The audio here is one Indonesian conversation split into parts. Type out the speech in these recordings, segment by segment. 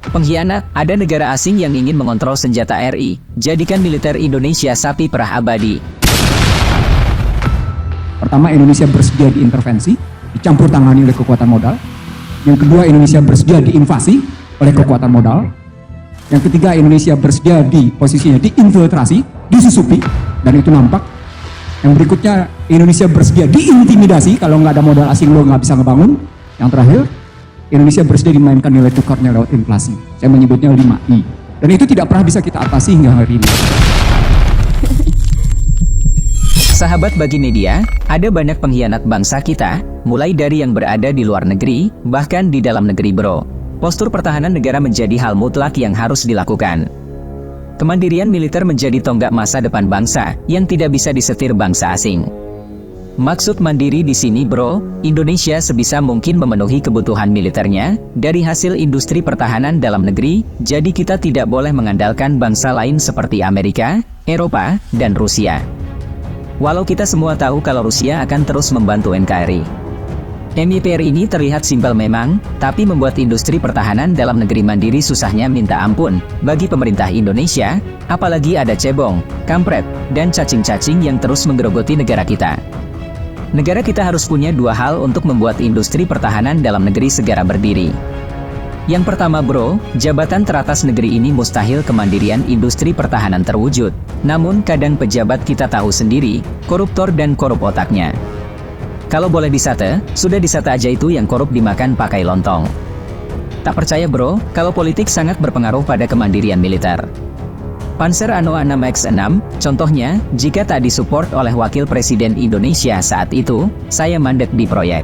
Pengkhianat, ada negara asing yang ingin mengontrol senjata RI, jadikan militer Indonesia sapi perah abadi. Pertama, Indonesia bersedia diintervensi, dicampur tangani oleh kekuatan modal. Yang kedua, Indonesia bersedia diinvasi oleh kekuatan modal. Yang ketiga, Indonesia bersedia di posisinya diinfiltrasi, disusupi, dan itu nampak. Yang berikutnya, Indonesia bersedia diintimidasi, kalau nggak ada modal asing lo nggak bisa ngebangun. Yang terakhir, Indonesia bersedia dimainkan nilai tukarnya lewat inflasi. Saya menyebutnya 5I. Dan itu tidak pernah bisa kita atasi hingga hari ini. Sahabat Bagi Media, ada banyak pengkhianat bangsa kita, mulai dari yang berada di luar negeri, bahkan di dalam negeri bro. Postur pertahanan negara menjadi hal mutlak yang harus dilakukan. Kemandirian militer menjadi tonggak masa depan bangsa, yang tidak bisa disetir bangsa asing. Maksud mandiri di sini bro, Indonesia sebisa mungkin memenuhi kebutuhan militernya, dari hasil industri pertahanan dalam negeri, jadi kita tidak boleh mengandalkan bangsa lain seperti Amerika, Eropa, dan Rusia. Walau kita semua tahu kalau Rusia akan terus membantu NKRI. MIPR ini terlihat simpel memang, tapi membuat industri pertahanan dalam negeri mandiri susahnya minta ampun, bagi pemerintah Indonesia, apalagi ada cebong, kampret, dan cacing-cacing yang terus menggerogoti negara kita. Negara kita harus punya dua hal untuk membuat industri pertahanan dalam negeri segera berdiri. Yang pertama bro, jabatan teratas negeri ini mustahil kemandirian industri pertahanan terwujud. Namun kadang pejabat kita tahu sendiri, koruptor dan korup otaknya. Kalau boleh disate, sudah disate aja itu yang korup dimakan pakai lontong. Tak percaya bro, kalau politik sangat berpengaruh pada kemandirian militer. Panzer Ano 6X6, contohnya, jika tak disupport oleh Wakil Presiden Indonesia saat itu, saya mandek di proyek.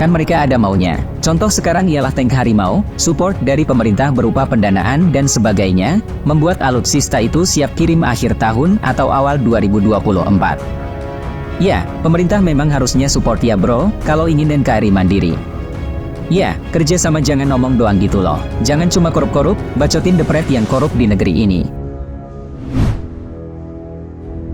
Kan mereka ada maunya. Contoh sekarang ialah tank Harimau, support dari pemerintah berupa pendanaan dan sebagainya, membuat alutsista itu siap kirim akhir tahun atau awal 2024. Ya, pemerintah memang harusnya support ya bro, kalau ingin NKRI mandiri. Ya, kerja sama jangan ngomong doang gitu loh. Jangan cuma korup-korup, bacotin depret yang korup di negeri ini.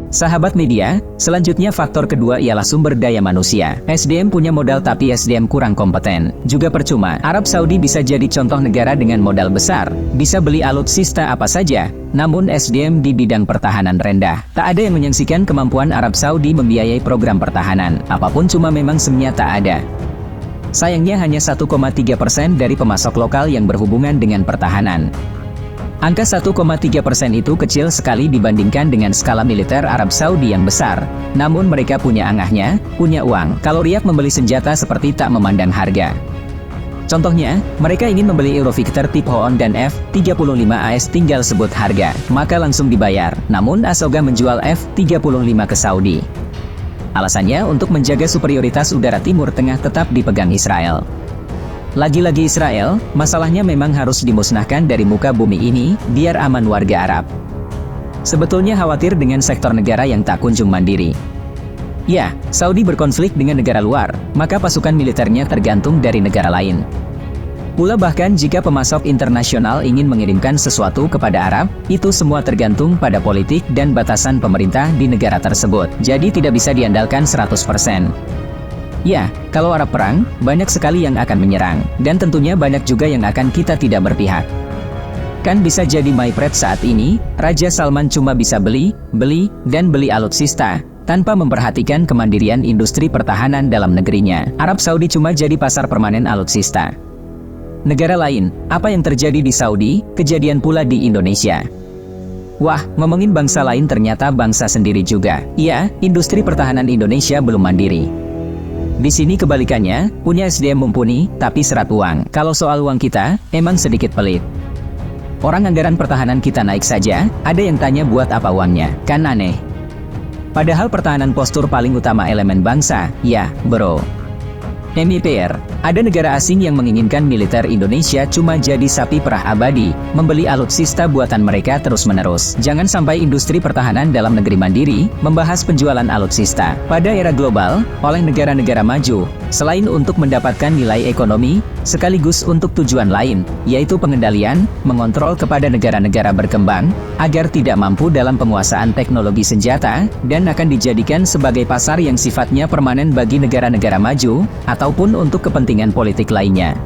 Sahabat media, selanjutnya faktor kedua ialah sumber daya manusia. SDM punya modal tapi SDM kurang kompeten. Juga percuma, Arab Saudi bisa jadi contoh negara dengan modal besar, bisa beli alutsista apa saja, namun SDM di bidang pertahanan rendah. Tak ada yang menyaksikan kemampuan Arab Saudi membiayai program pertahanan, apapun cuma memang SEM-nya tak ada. Sayangnya hanya 1,3% dari pemasok lokal yang berhubungan dengan pertahanan. Angka 1,3% itu kecil sekali dibandingkan dengan skala militer Arab Saudi yang besar. Namun mereka punya angahnya, punya uang. Kalau riak membeli senjata seperti tak memandang harga. Contohnya, mereka ingin membeli Eurovictor tipe Hoon dan F-35AS tinggal sebut harga, maka langsung dibayar. Namun Asoga menjual F-35 ke Saudi. Alasannya untuk menjaga superioritas udara Timur Tengah tetap dipegang Israel. Lagi-lagi Israel, masalahnya memang harus dimusnahkan dari muka bumi ini, biar aman warga Arab. Sebetulnya khawatir dengan sektor negara yang tak kunjung mandiri. Ya, Saudi berkonflik dengan negara luar, maka pasukan militernya tergantung dari negara lain. Pula bahkan jika pemasok internasional ingin mengirimkan sesuatu kepada Arab, itu semua tergantung pada politik dan batasan pemerintah di negara tersebut. Jadi tidak bisa diandalkan 100%. Ya, kalau Arab perang, banyak sekali yang akan menyerang, dan tentunya banyak juga yang akan kita tidak berpihak. Kan bisa jadi mypret saat ini, Raja Salman cuma bisa beli alutsista, tanpa memperhatikan kemandirian industri pertahanan dalam negerinya. Arab Saudi cuma jadi pasar permanen alutsista. Negara lain, apa yang terjadi di Saudi, kejadian pula di Indonesia. Wah, ngomongin bangsa lain ternyata bangsa sendiri juga. Iya, industri pertahanan Indonesia belum mandiri. Di sini kebalikannya, punya SDM mumpuni, tapi serat uang. Kalau soal uang kita, emang sedikit pelit. Orang anggaran pertahanan kita naik saja, ada yang tanya buat apa uangnya, kan aneh. Padahal pertahanan postur paling utama elemen bangsa, ya, bro. MIPR, ada negara asing yang menginginkan militer Indonesia cuma jadi sapi perah abadi, membeli alutsista buatan mereka terus-menerus. Jangan sampai industri pertahanan dalam negeri mandiri, membahas penjualan alutsista. Pada era global, oleh negara-negara maju, selain untuk mendapatkan nilai ekonomi, sekaligus untuk tujuan lain, yaitu pengendalian, mengontrol kepada negara-negara berkembang, agar tidak mampu dalam penguasaan teknologi senjata, dan akan dijadikan sebagai pasar yang sifatnya permanen bagi negara-negara maju, ataupun untuk kepentingan politik lainnya.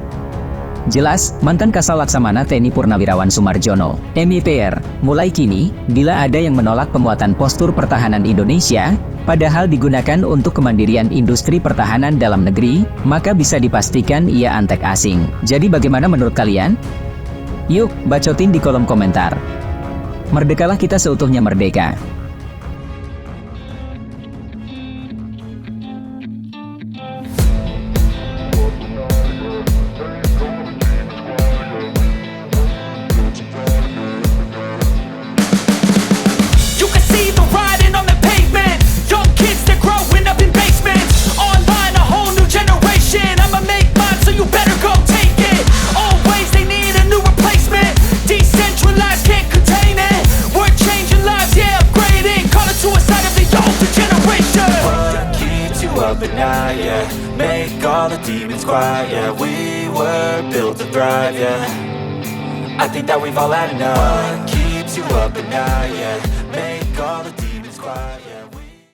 Jelas, mantan Kasal Laksamana TNI Purnawirawan Sumarjono, MIPR, mulai kini, bila ada yang menolak pemuatan postur pertahanan Indonesia, padahal digunakan untuk kemandirian industri pertahanan dalam negeri, maka bisa dipastikan ia antek asing. Jadi bagaimana menurut kalian? Yuk, bacotin di kolom komentar. Merdekalah kita seutuhnya merdeka. But now, yeah, make all the demons quiet, yeah. We were built to thrive, yeah. I think that we've all had enough. What keeps you up at night, yeah. Make all the demons quiet, yeah.